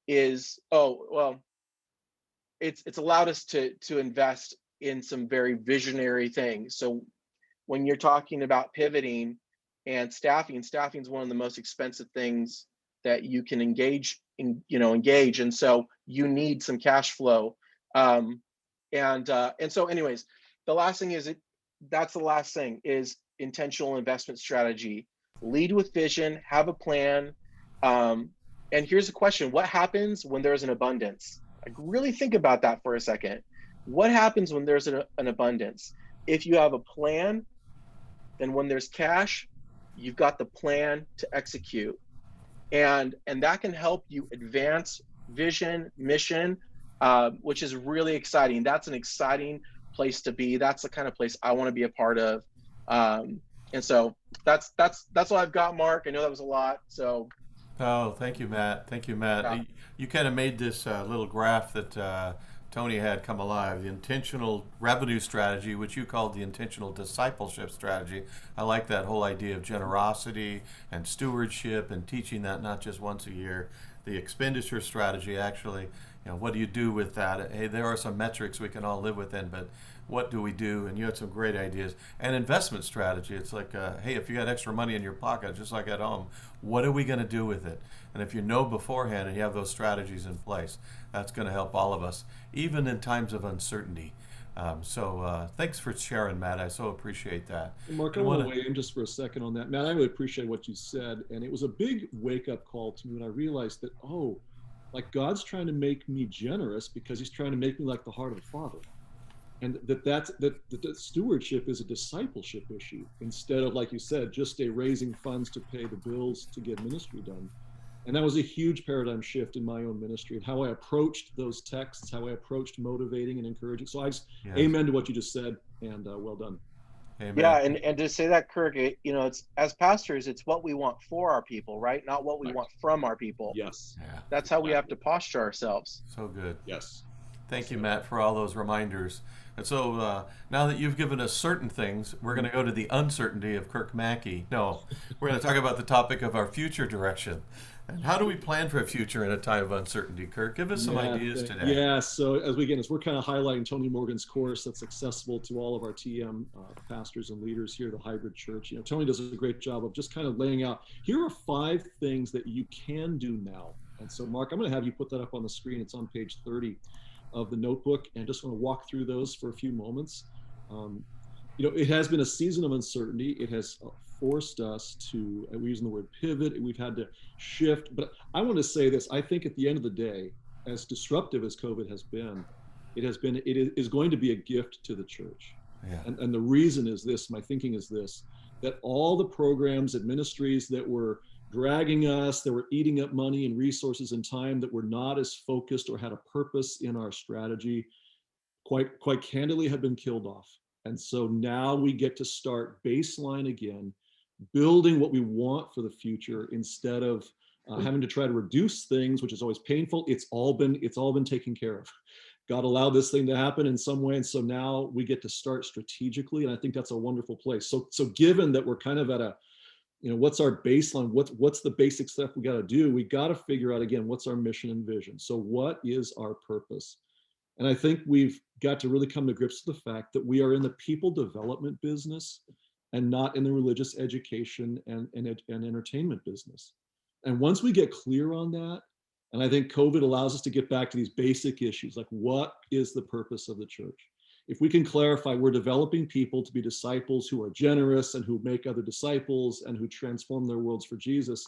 is, it's allowed us to invest in some very visionary things. So when you're talking about pivoting and staffing is one of the most expensive things that you can engage. And so you need some cash flow. And so anyways, the last thing is that's the last thing is intentional investment strategy. Lead with vision, have a plan. And here's a question: what happens when there's an abundance? Like, really think about that for a second. What happens when there's an abundance? If you have a plan, then when there's cash, you've got the plan to execute. And that can help you advance vision, mission, which is really exciting. That's an exciting place to be. That's the kind of place I want to be a part of. And so that's all I've got, Mark. I know that was a lot. So. Oh, thank you, Matt. Thank you, Matt. Yeah. You kind of made this little graph that Tony had come alive, the intentional revenue strategy, which you called the intentional discipleship strategy. I like that whole idea of generosity and stewardship and teaching that not just once a year. The expenditure strategy, actually, what do you do with that? Hey, there are some metrics we can all live within, but what do we do? And you had some great ideas. And investment strategy, it's like, hey, if you got extra money in your pocket, just like at home, what are we going to do with it? And if you know beforehand and you have those strategies in place, that's going to help all of us, even in times of uncertainty. So thanks for sharing, Matt. I so appreciate that. Mark, I want to weigh in just for a second on that. Matt, I really appreciate what you said. And it was a big wake-up call to me when I realized that, like God's trying to make me generous because he's trying to make me like the heart of the Father. And that stewardship is a discipleship issue instead of, like you said, just a raising funds to pay the bills to get ministry done. And that was a huge paradigm shift in my own ministry and how I approached those texts, how I approached motivating and encouraging. So amen to what you just said, and well done. Amen. Yeah, and to say that, Kirk, it's as pastors, it's what we want for our people, right? Not what we want from our people. Yes. Yeah. That's how we have to posture ourselves. So good. Yes. Thank you, Matt, for all those reminders. And so now that you've given us certain things, we're going to go to the uncertainty of Kirk Mackie. No, we're going to talk about the topic of our future direction. And how do we plan for a future in a time of uncertainty, Kirk? Give us some ideas today. Yeah, so as we're kind of highlighting Tony Morgan's course that's accessible to all of our TM pastors and leaders here at the Hybrid Church. Tony does a great job of just kind of laying out, here are 5 things that you can do now. And so, Mark, I'm going to have you put that up on the screen. It's on page 30 of the notebook, and just want to walk through those for a few moments. It has been a season of uncertainty. It has forced us to, we're using the word pivot, we've had to shift. But I want to say this, I think at the end of the day, as disruptive as COVID has been, it is going to be a gift to the church. Yeah. And the reason is this, my thinking is this, that all the programs and ministries that were dragging us, that were eating up money and resources and time, that were not as focused or had a purpose in our strategy, quite candidly have been killed off. And so now we get to start baseline again, building what we want for the future instead of having to try to reduce things, which is always painful. It's all been taken care of. God allowed this thing to happen in some way, and so now we get to start strategically, and I think that's a wonderful place. So given that we're kind of at a, what's our baseline? What's the basic stuff we got to do? We got to figure out again, what's our mission and vision? So what is our purpose? And I think we've got to really come to grips with the fact that we are in the people development business and not in the religious education and entertainment business. And once we get clear on that, and I think COVID allows us to get back to these basic issues, like what is the purpose of the church? If we can clarify, we're developing people to be disciples who are generous and who make other disciples and who transform their worlds for Jesus,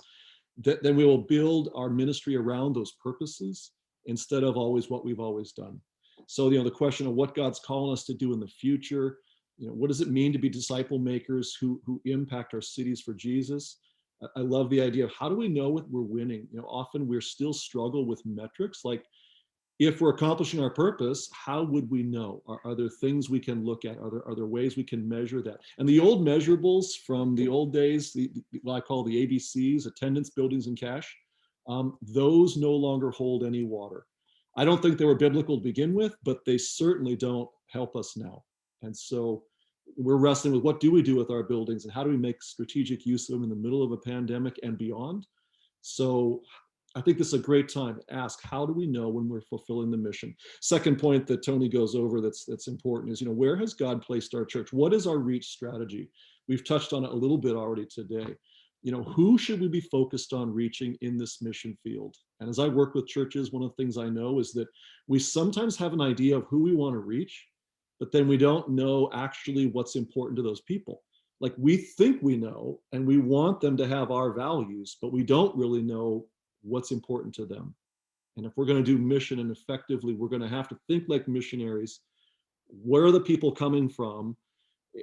then we will build our ministry around those purposes instead of always what we've always done. So, the question of what God's calling us to do in the future, what does it mean to be disciple makers who impact our cities for Jesus? I love the idea of how do we know what we're winning? Often we're still struggle with metrics, like if we're accomplishing our purpose, how would we know? Are there things we can look at? Are there ways we can measure that? And the old measurables from the old days, what I call the ABCs, attendance, buildings, and cash, those no longer hold any water. I don't think they were biblical to begin with, but they certainly don't help us now. And so we're wrestling with what do we do with our buildings and how do we make strategic use of them in the middle of a pandemic and beyond? So I think this is a great time to ask, how do we know when we're fulfilling the mission? Second point that Tony goes over that's important is, where has God placed our church? What is our reach strategy? We've touched on it a little bit already today. Who should we be focused on reaching in this mission field? And as I work with churches, one of the things I know is that we sometimes have an idea of who we want to reach, but then we don't know actually what's important to those people. Like we think we know, and we want them to have our values, but we don't really know what's important to them. And if we're going to do mission and effectively, we're going to have to think like missionaries. Where are the people coming from?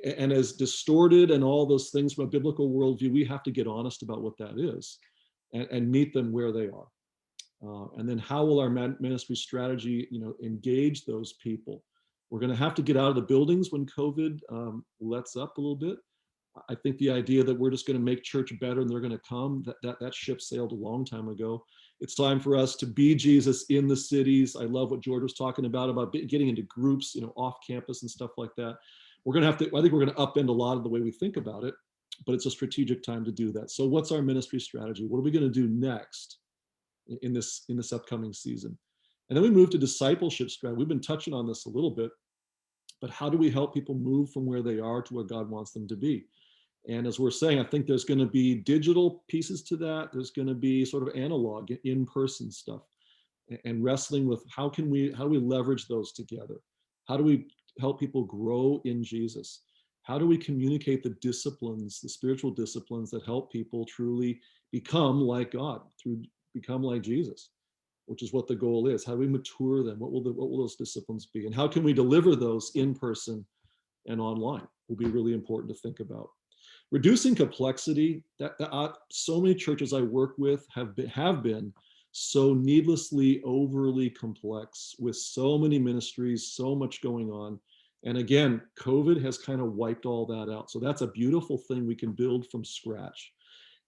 And as distorted and all those things from a biblical worldview, we have to get honest about what that is and meet them where they are. And then how will our ministry strategy, engage those people? We're going to have to get out of the buildings when COVID lets up a little bit. I think the idea that we're just going to make church better and they're going to come, that ship sailed a long time ago. It's time for us to be Jesus in the cities. I love what George was talking about getting into groups, off campus and stuff like that. We're going to have to, I think we're going to upend a lot of the way we think about it, but it's a strategic time to do that. So what's our ministry strategy? What are we going to do next in this upcoming season? And then we move to discipleship strategy. We've been touching on this a little bit, but how do we help people move from where they are to where God wants them to be? And as we're saying, I think there's going to be digital pieces to that. There's going to be sort of analog, in-person stuff, and wrestling with how do we leverage those together? How do we help people grow in Jesus? How do we communicate the disciplines, the spiritual disciplines that help people truly become like God, become like Jesus, which is what the goal is. How do we mature them? What will those disciplines be? And how can we deliver those in person and online will be really important to think about. Reducing complexity, so many churches I work with have been so needlessly overly complex with so many ministries, so much going on. And again, COVID has kind of wiped all that out. So that's a beautiful thing we can build from scratch.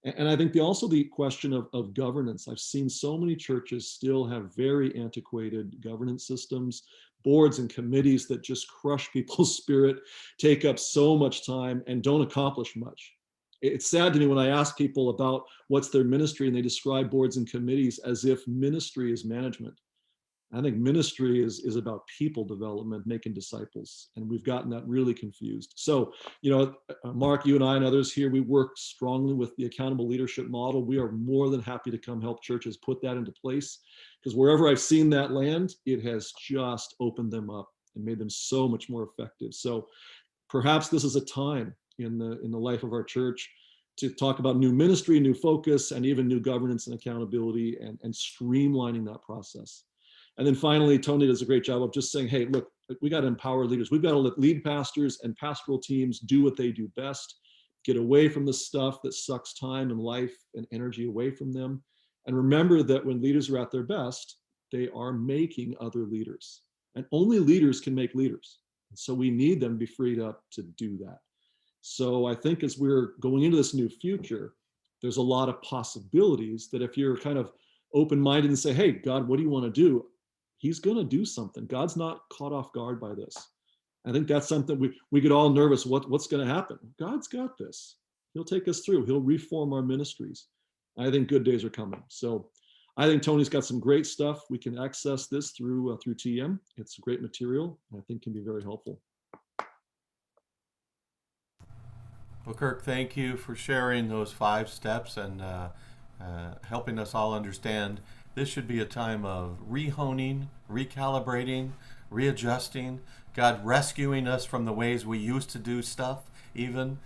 And I think also the question of governance. I've seen so many churches still have very antiquated governance systems, boards and committees that just crush people's spirit, take up so much time, and don't accomplish much. It's sad to me when I ask people about what's their ministry and they describe boards and committees as if ministry is management. I think ministry is about people development, making disciples, and we've gotten that really confused. So, Mark, you and I and others here, we work strongly with the accountable leadership model. We are more than happy to come help churches put that into place, because wherever I've seen that land, it has just opened them up and made them so much more effective. So perhaps this is a time in the life of our church to talk about new ministry, new focus, and even new governance and accountability, and streamlining that process. And then finally, Tony does a great job of just saying, hey, look, we got to empower leaders. We've got to let lead pastors and pastoral teams do what they do best, get away from the stuff that sucks time and life and energy away from them. And remember that when leaders are at their best, they are making other leaders. And only leaders can make leaders. And so we need them to be freed up to do that. So I think as we're going into this new future, there's a lot of possibilities that if you're kind of open-minded and say, hey, God, what do you want to do? He's going to do something. God's not caught off guard by this. I think that's something we get all nervous. What's going to happen? God's got this. He'll take us through. He'll reform our ministries. I think good days are coming. So I think Tony's got some great stuff. We can access this through TM. It's great material, and I think can be very helpful. Well, Kirk, thank you for sharing those 5 steps and helping us all understand this should be a time of rehoning, recalibrating, readjusting, God rescuing us from the ways we used to do stuff, and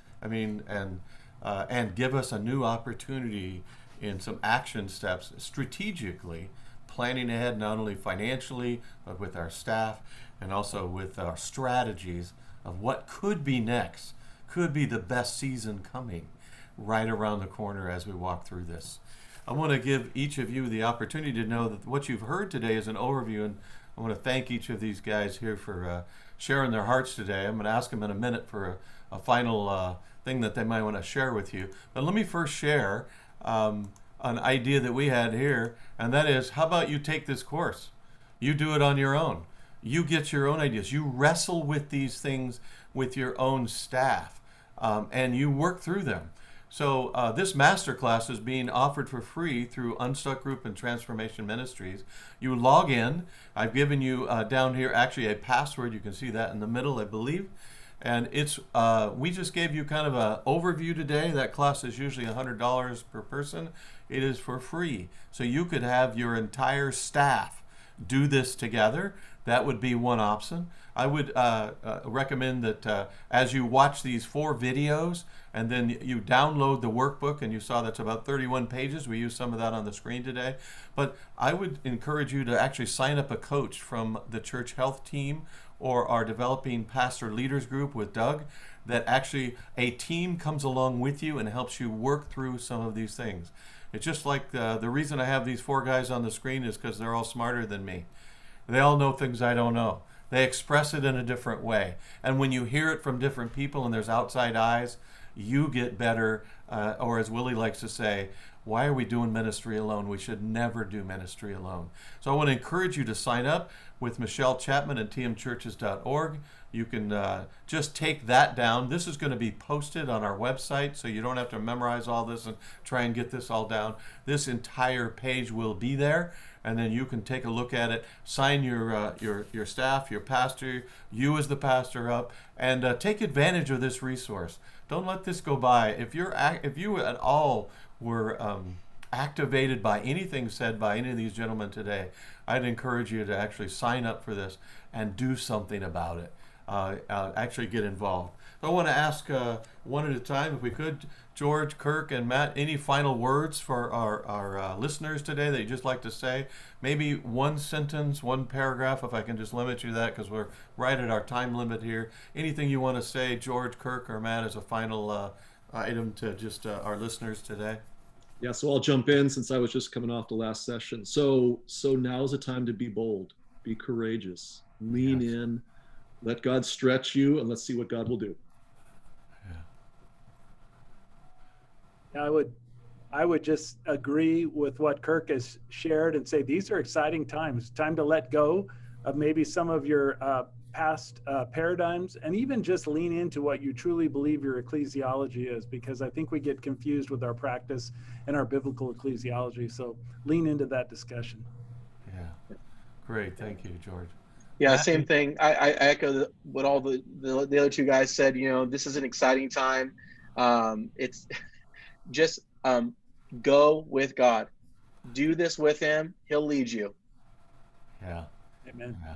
give us a new opportunity in some action steps, strategically planning ahead, not only financially, but with our staff and also with our strategies of what could be next, could be the best season coming right around the corner as we walk through this. I want to give each of you the opportunity to know that what you've heard today is an overview, and I want to thank each of these guys here for sharing their hearts today. I'm going to ask them in a minute for a final thing that they might want to share with you. But let me first share an idea that we had here, and that is, how about you take this course? You do it on your own. You get your own ideas. You wrestle with these things with your own staff, and you work through them. So this masterclass is being offered for free through Unstuck Group and Transformation Ministries. You log in. I've given you down here actually a password. You can see that in the middle, I believe. And it's we just gave you kind of an overview today. That class is usually $100 per person. It is for free. So you could have your entire staff do this together. That would be one option. I would recommend that as you watch these 4 videos, and then you download the workbook, and you saw that's about 31 pages. We use some of that on the screen today. But I would encourage you to actually sign up a coach from the church health team or our developing pastor leaders group with Doug, that actually a team comes along with you and helps you work through some of these things. It's just like the reason I have these 4 guys on the screen is because they're all smarter than me. They all know things I don't know. They express it in a different way. And when you hear it from different people and there's outside eyes, you get better, or as Willie likes to say, why are we doing ministry alone? We should never do ministry alone. So I want to encourage you to sign up with Michelle Chapman at tmchurches.org. You can just take that down. This is going to be posted on our website, so you don't have to memorize all this and try and get this all down. This entire page will be there, and then you can take a look at it, sign your staff, your pastor, you as the pastor up, and take advantage of this resource. Don't let this go by. If you at all were activated by anything said by any of these gentlemen today, I'd encourage you to actually sign up for this and do something about it. Actually get involved. So I want to ask one at a time, if we could, George, Kirk, and Matt, any final words for our listeners today that you'd just like to say? Maybe one sentence, one paragraph, if I can just limit you to that, because we're right at our time limit here. Anything you want to say, George, Kirk, or Matt, as a final item to just our listeners today? Yeah, so I'll jump in since I was just coming off the last session. So now's the time to be bold, be courageous, lean in, let God stretch you, and let's see what God will do. Yeah, I would just agree with what Kirk has shared and say these are exciting times. Time to let go of maybe some of your past paradigms, and even just lean into what you truly believe your ecclesiology is, because I think we get confused with our practice and our biblical ecclesiology. So lean into that discussion. Yeah, great. Thank you, George. Yeah, same thing. I echo what all the other two guys said. You know, this is an exciting time. It's just go with God. Do this with Him. He'll lead you. Yeah. Amen. Yeah.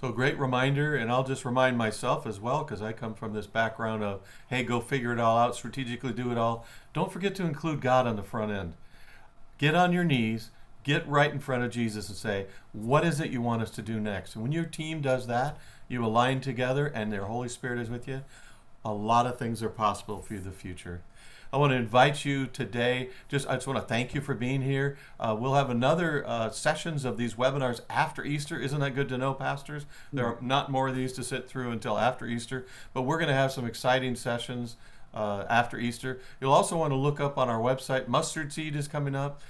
So great reminder, and I'll just remind myself as well, because I come from this background of, hey, go figure it all out, strategically do it all. Don't forget to include God on the front end. Get on your knees. Get right in front of Jesus and say, what is it you want us to do next? And when your team does that, you align together and their Holy Spirit is with you, a lot of things are possible for you in the future. I want to invite you today, I just want to thank you for being here. We'll have another sessions of these webinars after Easter. Isn't that good to know, pastors? There are not more of these to sit through until after Easter, but we're going to have some exciting sessions after Easter. You'll also want to look up on our website, Mustard Seed is coming up.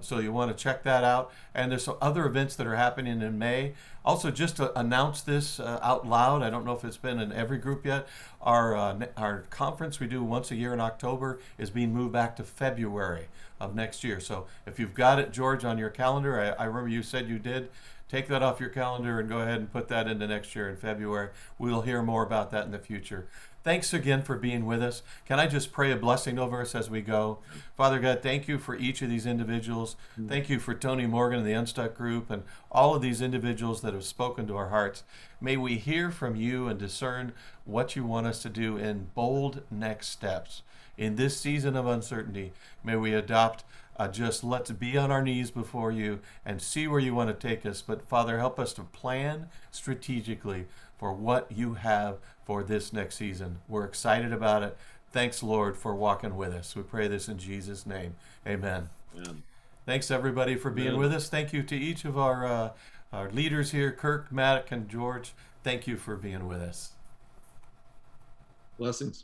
So you want to check that out. And there's some other events that are happening in May. Also, just to announce this out loud, I don't know if it's been in every group yet, our conference we do once a year in October is being moved back to February of next year. So if you've got it, George, on your calendar, I remember you said you did, take that off your calendar and go ahead and put that into next year in February. We'll hear more about that in the future. Thanks again for being with us. Can I just pray a blessing over us as we go? Father God, thank you for each of these individuals. Thank you for Tony Morgan and the Unstuck Group and all of these individuals that have spoken to our hearts. May we hear from you and discern what you want us to do in bold next steps. In this season of uncertainty, may we adopt just let's be on our knees before you and see where you want to take us. But Father, help us to plan strategically for what you have for this next season. We're excited about it. Thanks, Lord, for walking with us. We pray this in Jesus' name. Amen. Amen. Thanks, everybody, for being with us. Thank you to each of our leaders here, Kirk, Matt, and George. Thank you for being with us. Blessings.